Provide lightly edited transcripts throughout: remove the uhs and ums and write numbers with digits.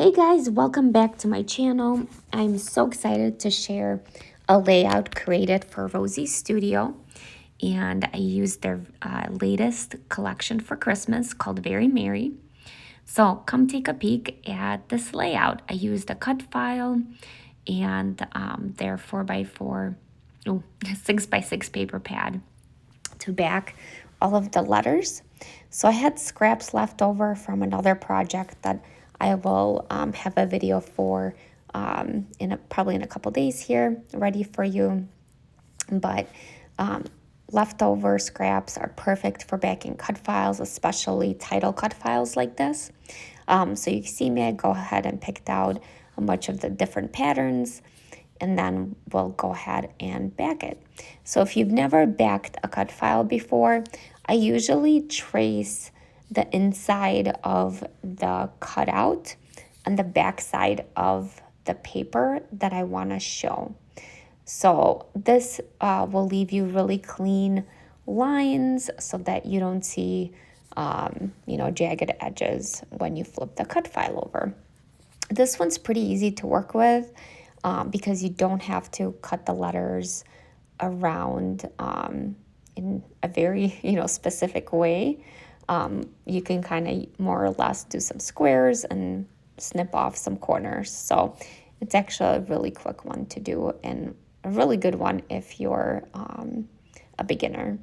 Hey guys, welcome back to my channel. I'm so excited to share a layout created for Rosie's studio, and I used their latest collection for Christmas called Very Merry. So come take a peek at this layout. I used a cut file and their 4x4, 6x6 paper pad to back all of the letters. So I had scraps left over from another project that I will have a video for probably in a couple days here, ready for you. But leftover scraps are perfect for backing cut files, especially title cut files like this. So you see me, I go ahead and picked out a bunch of the different patterns, and then we'll go ahead and back it. So if you've never backed a cut file before, I usually trace the inside of the cutout and the back side of the paper that I want to show. So this will leave you really clean lines so that you don't see, jagged edges when you flip the cut file over. This one's pretty easy to work with because you don't have to cut the letters around in a very, specific way. You can kind of more or less do some squares and snip off some corners. So it's actually a really quick one to do and a really good one if you're a beginner.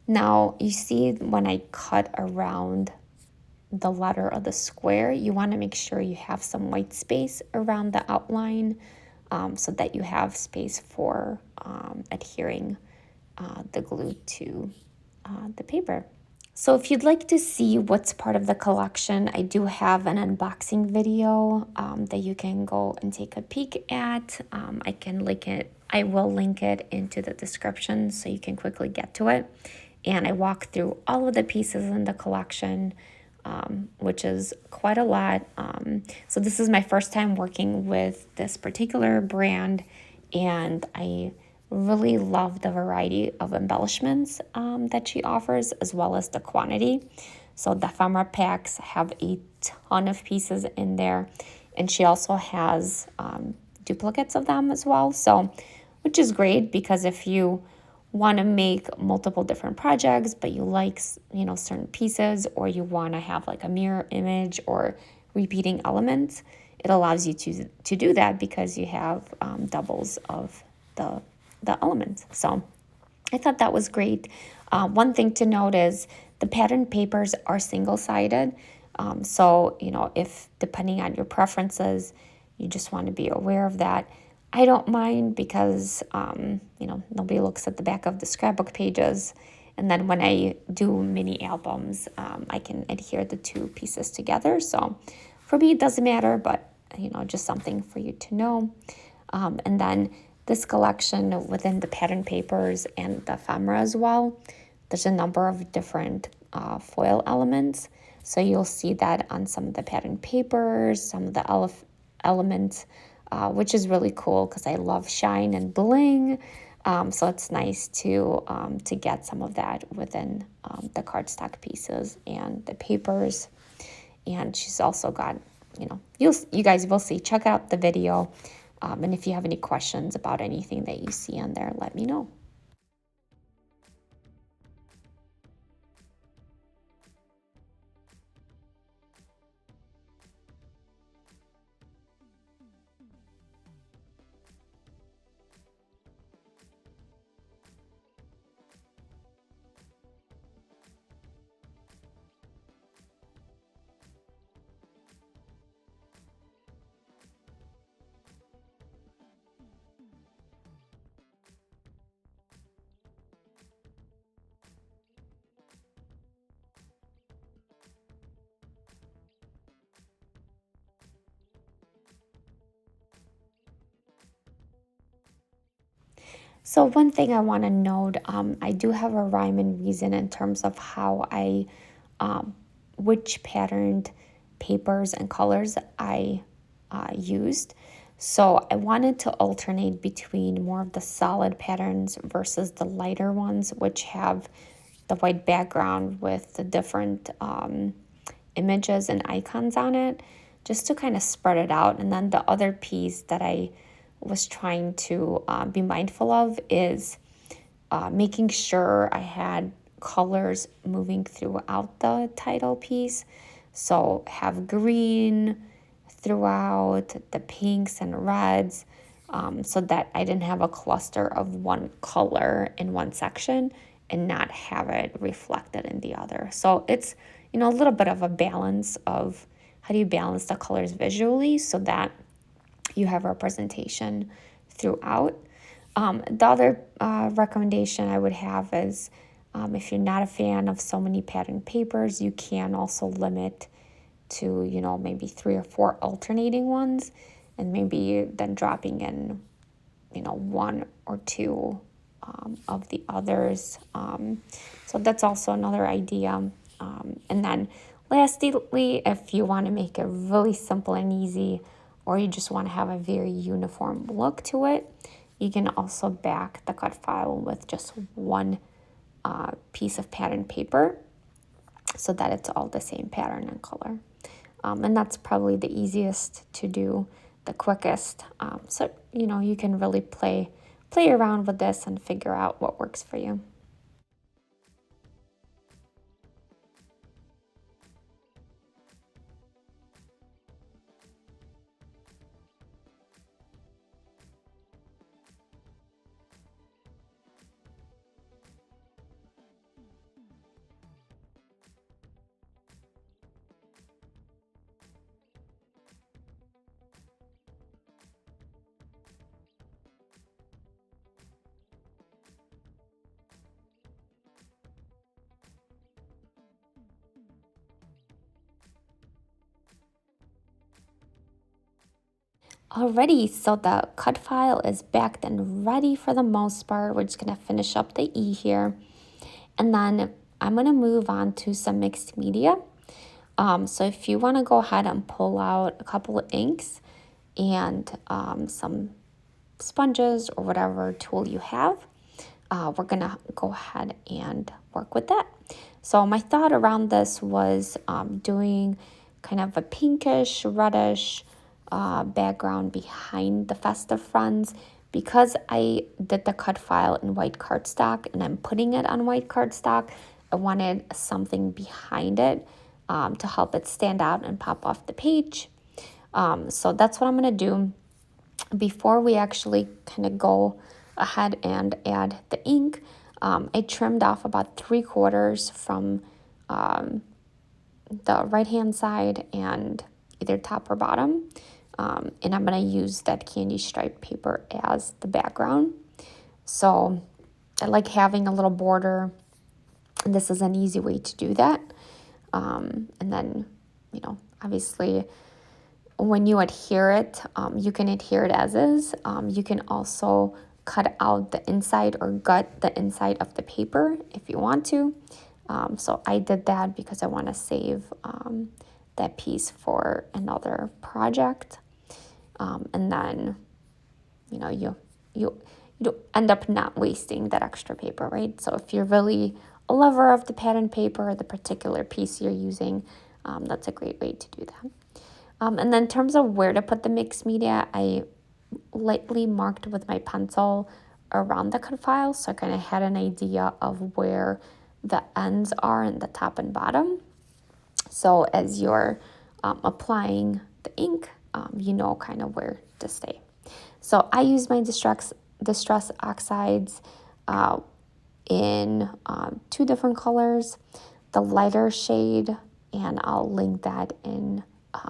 Now, you see when I cut around the letter of the square, you want to make sure you have some white space around the outline so that you have space for adhering the glue to the paper. So if you'd like to see what's part of the collection, I do have an unboxing video that you can go and take a peek at. I will link it into the description so you can quickly get to it. And I walk through all of the pieces in the collection, which is quite a lot. So this is my first time working with this particular brand, and I really love the variety of embellishments that she offers, as well as the quantity. So the ephemera packs have a ton of pieces in there, and she also has duplicates of them as well. So, which is great because if you want to make multiple different projects, but you like, certain pieces, or you want to have like a mirror image or repeating elements, it allows you to do that because you have doubles of the elements. So I thought that was great. One thing to note is the pattern papers are single-sided. So, if depending on your preferences, you just want to be aware of that. I don't mind because, nobody looks at the back of the scrapbook pages. And then when I do mini albums, I can adhere the two pieces together. So for me, it doesn't matter, but, just something for you to know. And then this collection within the pattern papers and the ephemera as well, there's a number of different foil elements. So you'll see that on some of the pattern papers, some of the elements, which is really cool because I love shine and bling. So it's nice to get some of that within the cardstock pieces and the papers. And she's also got, you guys will see. Check out the video. And if you have any questions about anything that you see on there, let me know. So one thing I want to note, I do have a rhyme and reason in terms of how which patterned papers and colors I used. So I wanted to alternate between more of the solid patterns versus the lighter ones, which have the white background with the different images and icons on it. just to kind of spread it out. And then the other piece that I was trying to be mindful of is making sure I had colors moving throughout the title piece. So have green throughout, the pinks and reds, so that I didn't have a cluster of one color in one section and not have it reflected in the other. So it's, a little bit of a balance of how do you balance the colors visually so that you have representation throughout. The other recommendation I would have is if you're not a fan of so many pattern papers, you can also limit to, maybe 3 or 4 alternating ones, and maybe then dropping in, 1 or 2 of the others. So that's also another idea. And then lastly, if you want to make it really simple and easy, or you just want to have a very uniform look to it, you can also back the cut file with just one piece of pattern paper so that it's all the same pattern and color. And that's probably the easiest to do, the quickest. So, you can really play around with this and figure out what works for you. Alrighty, so the cut file is backed and ready for the most part. We're just gonna finish up the E here. And then I'm gonna move on to some mixed media. So if you wanna go ahead and pull out a couple of inks and some sponges or whatever tool you have, we're gonna go ahead and work with that. So my thought around this was doing kind of a pinkish, reddish background behind the Festive Friends. Because I did the cut file in white cardstock and I'm putting it on white cardstock, I wanted something behind it to help it stand out and pop off the page. So that's what I'm gonna do. Before we actually kind of go ahead and add the ink, I trimmed off about 3/4 from the right hand side and either top or bottom. And I'm going to use that candy stripe paper as the background. So I like having a little border, and this is an easy way to do that. And then, obviously when you adhere it, you can adhere it as is. You can also cut out the inside or gut the inside of the paper if you want to. So I did that because I want to save that piece for another project. And then, you end up not wasting that extra paper, right? So if you're really a lover of the pattern paper or the particular piece you're using, that's a great way to do that. And then in terms of where to put the mixed media, I lightly marked with my pencil around the cut file, so I kind of had an idea of where the ends are in the top and bottom. So as you're applying the ink, you know kind of where to stay. So I use my distress oxides in 2 different colors, the lighter shade, and I'll link that in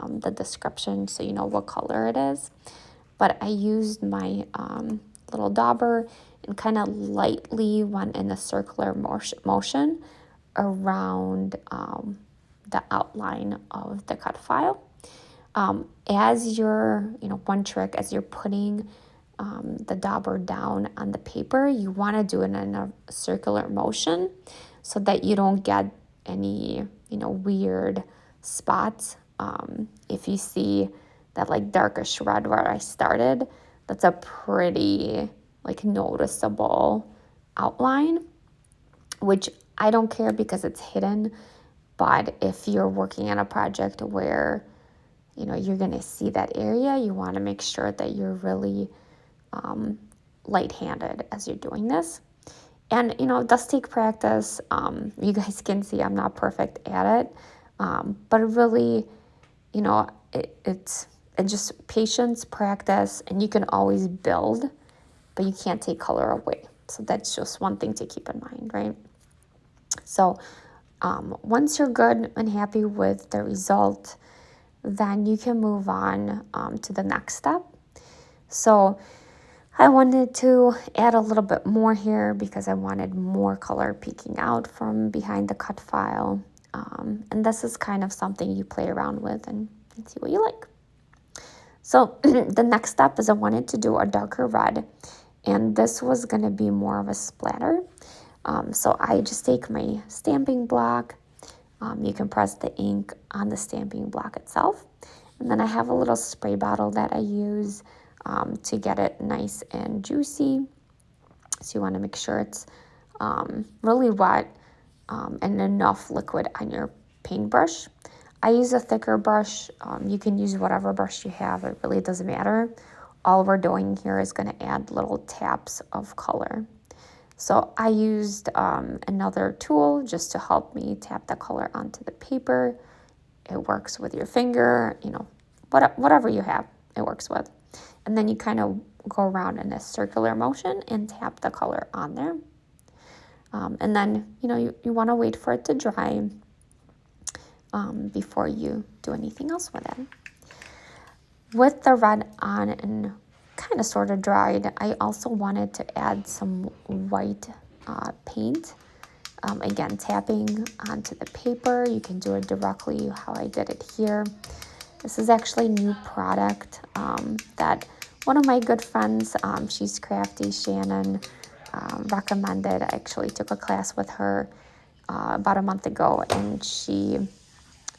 the description so you know what color it is. But I used my little dauber and kind of lightly went in a circular motion around the outline of the cut file. As you're, one trick, as you're putting the dauber down on the paper, you want to do it in a circular motion so that you don't get any, weird spots. If you see that like darkish red where I started, that's a pretty noticeable outline, which I don't care because it's hidden. But if you're working on a project where you're going to see that area. You want to make sure that you're really light-handed as you're doing this. And, it does take practice. You guys can see I'm not perfect at it. But really, it's just patience, practice, and you can always build, but you can't take color away. So that's just one thing to keep in mind, right? So once you're good and happy with the result, then you can move on to the next step. So I wanted to add a little bit more here because I wanted more color peeking out from behind the cut file. And this is kind of something you play around with and see what you like. So the next step is I wanted to do a darker red, and this was going to be more of a splatter. So I just take my stamping block. You can press the ink on the stamping block itself. And then I have a little spray bottle that I use to get it nice and juicy. So you want to make sure it's really wet and enough liquid on your paintbrush. I use a thicker brush. You can use whatever brush you have. It really doesn't matter. All we're doing here is going to add little taps of color. So I used another tool just to help me tap the color onto the paper. It works with your finger, whatever you have, it works with. And then you kind of go around in a circular motion and tap the color on there. And then, you want to wait for it to dry before you do anything else with it. With the red on and kind of sort of dried, I also wanted to add some white paint. Again, tapping onto the paper. You can do it directly how I did it here. This is actually a new product that one of my good friends, she's crafty, Shannon, recommended. I actually took a class with her about a month ago, and she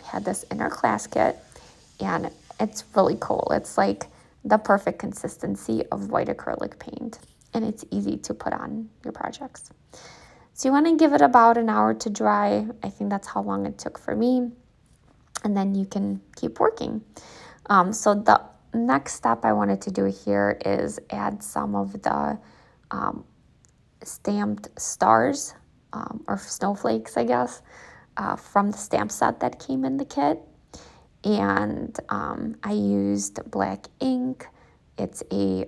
had this in her class kit, and it's really cool. It's like the perfect consistency of white acrylic paint, and it's easy to put on your projects. So you want to give it about an hour to dry. I think that's how long it took for me. And then you can keep working. So the next step I wanted to do here is add some of the stamped stars or snowflakes, I guess, from the stamp set that came in the kit. And I used black ink. It's a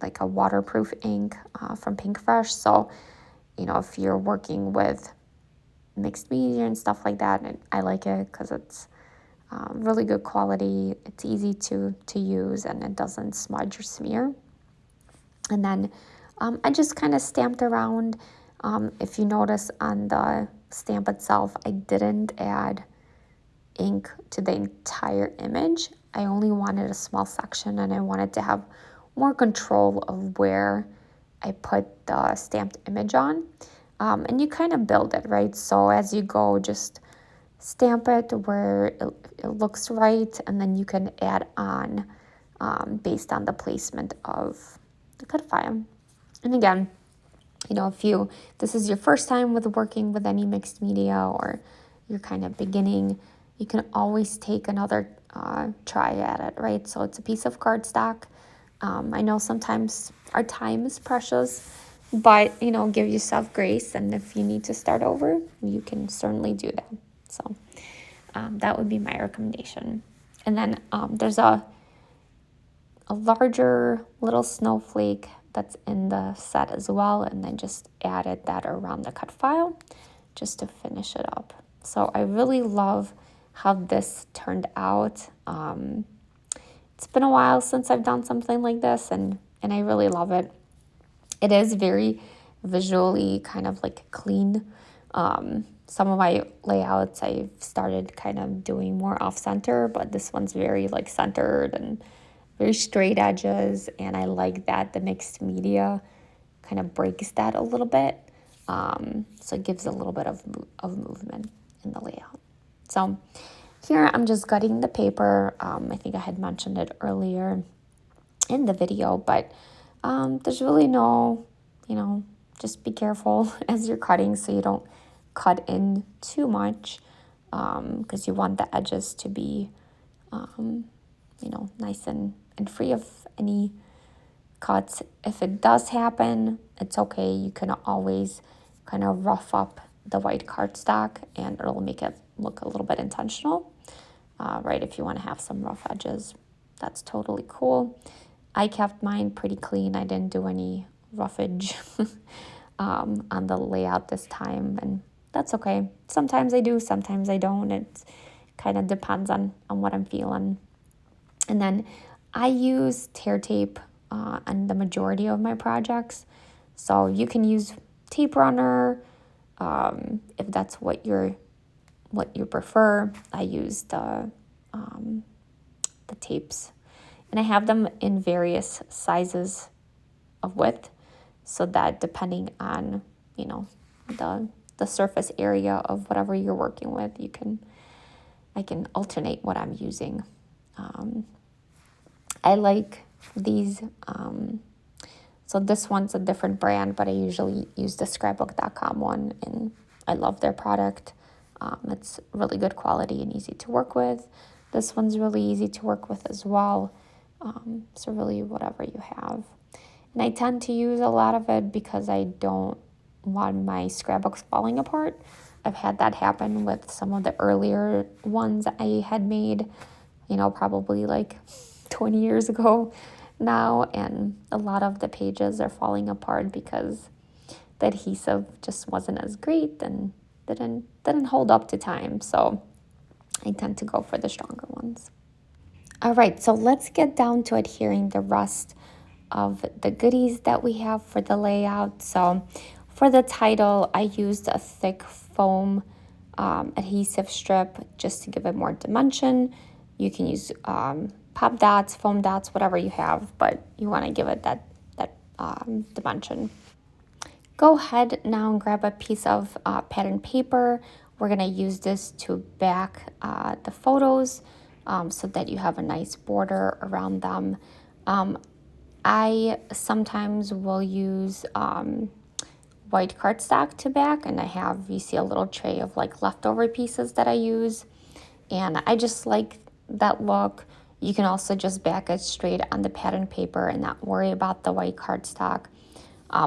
like a waterproof ink from Pink Fresh. So, if you're working with mixed media and stuff like that, and I like it because it's really good quality. It's easy to use, and it doesn't smudge or smear. And then I just kind of stamped around. If you notice on the stamp itself, I didn't add ink to the entire image. I only wanted a small section, and I wanted to have more control of where I put the stamped image on. And you kind of build it, right? So as you go, just stamp it where it looks right, and then you can add on based on the placement of the cut file. And again, if this is your first time with working with any mixed media, or you're kind of beginning, you can always take another try at it, right? So it's a piece of cardstock. I know sometimes our time is precious, but, give yourself grace. And if you need to start over, you can certainly do that. So that would be my recommendation. And then there's a larger little snowflake that's in the set as well. And then just added that around the cut file just to finish it up. So I really love how this turned out. It's been a while since I've done something like this, and I really love it. It is very visually kind of like clean. Some of my layouts I've started kind of doing more off-center, but this one's very like centered and very straight edges, and I like that the mixed media kind of breaks that a little bit. So it gives a little bit of movement in the layout. So here I'm just gutting the paper. I think I had mentioned it earlier in the video, but there's really no, just be careful as you're cutting so you don't cut in too much because you want the edges to be nice and free of any cuts. If it does happen, it's okay. You can always kind of rough up the white cardstock and it'll make it look a little bit intentional, right? If you want to have some rough edges, that's totally cool. I kept mine pretty clean. I didn't do any roughage on the layout this time, and that's okay. Sometimes I do, sometimes I don't. It kind of depends on what I'm feeling. And then I use tear tape on the majority of my projects. So you can use tape runner if that's what you prefer. I use the tapes, and I have them in various sizes of width, so that depending on the surface area of whatever you're working with, I can alternate what I'm using. I like these. So this one's a different brand, but I usually use the scrapbook.com one, and I love their product. It's really good quality and easy to work with. This one's really easy to work with as well. So really whatever you have. And I tend to use a lot of it because I don't want my scrapbooks falling apart. I've had that happen with some of the earlier ones I had made, probably like 20 years ago now, and a lot of the pages are falling apart because the adhesive just wasn't as great and didn't hold up to time. So I tend to go for the stronger ones. All right, so let's get down to adhering the rest of the goodies that we have for the layout. So for the title, I used a thick foam adhesive strip just to give it more dimension. You can use pop dots, foam dots, whatever you have, but you want to give it that dimension. Go ahead now and grab a piece of pattern paper. We're going to use this to back the photos so that you have a nice border around them. I sometimes will use white cardstock to back, and you see a little tray of like leftover pieces that I use, and I just like that look. You can also just back it straight on the pattern paper and not worry about the white cardstock,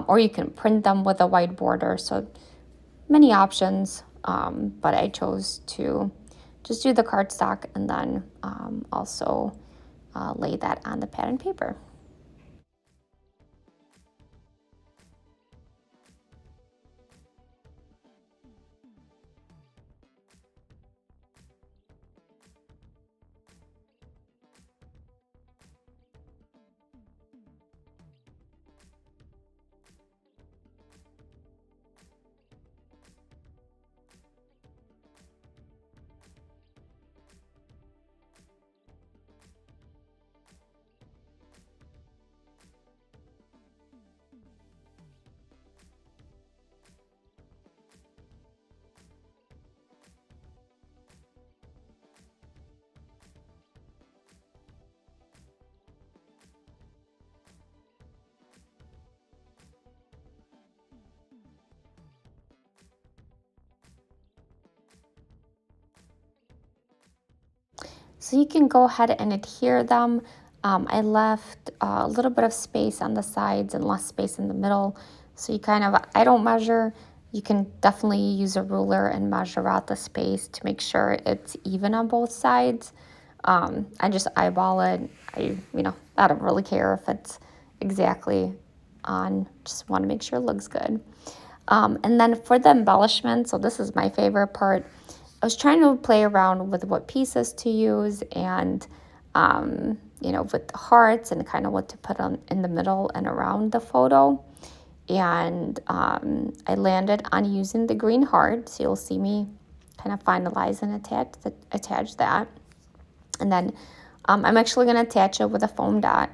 or you can print them with a white border. So many options, but I chose to just do the cardstock and then also lay that on the pattern paper. So you can go ahead and adhere them. I left a little bit of space on the sides and less space in the middle. So I don't measure. You can definitely use a ruler and measure out the space to make sure it's even on both sides. I just eyeball it. I don't really care if it's exactly on. Just want to make sure it looks good. And then for the embellishment, so this is my favorite part. I was trying to play around with what pieces to use and, with the hearts and kind of what to put on in the middle and around the photo. And I landed on using the green heart. So you'll see me kind of finalize and attach that. And then I'm actually going to attach it with a foam dot.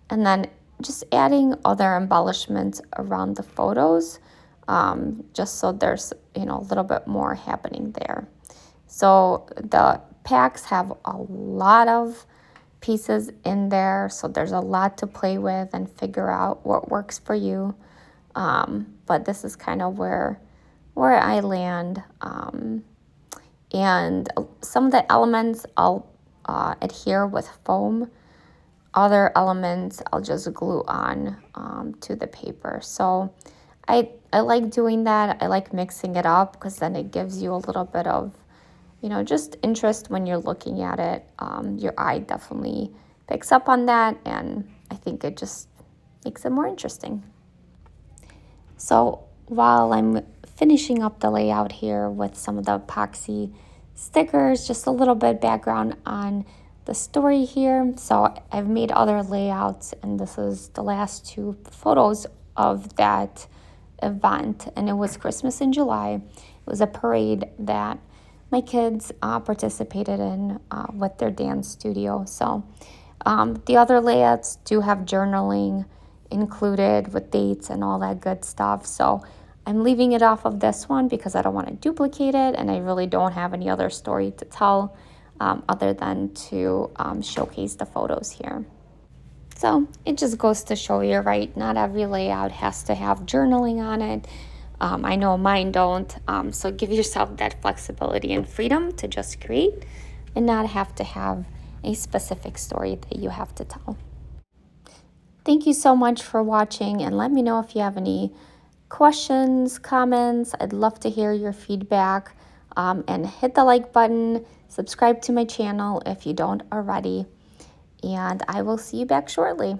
And then just adding other embellishments around the photos, just so there's, a little bit more happening there. So the packs have a lot of pieces in there, so there's a lot to play with and figure out what works for you. But this is kind of where I land. And some of the elements I'll adhere with foam. Other elements I'll just glue on to the paper. So I like doing that. I like mixing it up because then it gives you a little bit of, just interest when you're looking at it. Your eye definitely picks up on that, and I think it just makes it more interesting. So while I'm finishing up the layout here with some of the epoxy stickers, just a little bit background on the story here. So I've made other layouts, and this is the last two photos of that event, and it was Christmas in July. It was a parade that my kids participated in with their dance studio. So the other layouts do have journaling included with dates and all that good stuff. So I'm leaving it off of this one because I don't want to duplicate it, and I really don't have any other story to tell other than to showcase the photos here. So it just goes to show you, right? Not every layout has to have journaling on it. I know mine don't. So give yourself that flexibility and freedom to just create and not have to have a specific story that you have to tell. Thank you so much for watching, and let me know if you have any questions, comments. I'd love to hear your feedback. And hit the like button, subscribe to my channel if you don't already, and I will see you back shortly.